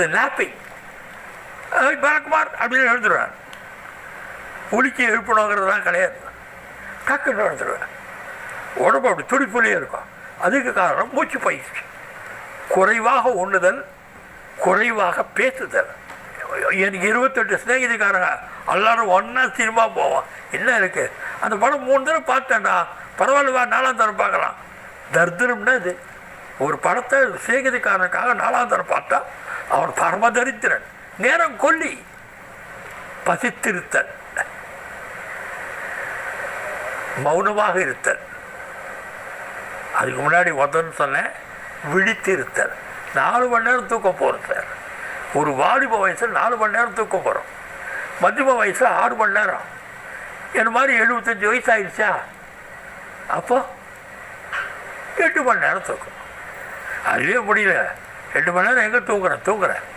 Napping பரக்குமார் அப்படின்னு எழுந்துருவேன். புளிக்கு எழுப்பணுங்கிறதுலாம் கிடையாது, டக்குன்னு எழுந்துருவேன். உடம்பு அப்படி துடிப்புலேயே இருக்கும். அதுக்கு காரணம் மூச்சு பயிற்சி. குறைவாக உண்ணுதல், குறைவாக பேசுதல். எனக்கு 28 ஸ்நேகிதிக்காரங்க எல்லாரும் ஒன்றா சினிமா போவோம். என்ன இருக்குது, அந்த படம் 3 தடவை பார்த்தேன்டா, பரவாயில்லவா 4ஆம் தரம் பார்க்கலாம். தர்தரம்னா இது. ஒரு படத்தை ஸ்நேகிதிக்காரனுக்காக 4ஆம் தரம் பார்த்தா அவன் பரமதரித்திரன். நேரம் கொல்லி. பசித்திருத்தல், மௌனமாக இருத்தல். அதுக்கு முன்னாடி ஒருத்தன்னு சொன்னேன், விழித்திருத்தல். 4 மணி நேரம் தூக்கம் போகிறோம் சார். ஒரு வாலிப வயசில் 4 மணி நேரம் தூக்கம் போகிறோம், மத்தியம வயசில் 6 மணி நேரம். என் மாதிரி 75 வயசு ஆயிடுச்சா, அப்போ 8 மணி நேரம் தூக்கம். அதுவே முடியல. 8 மணி நேரம் எங்கே தூங்குறேன்.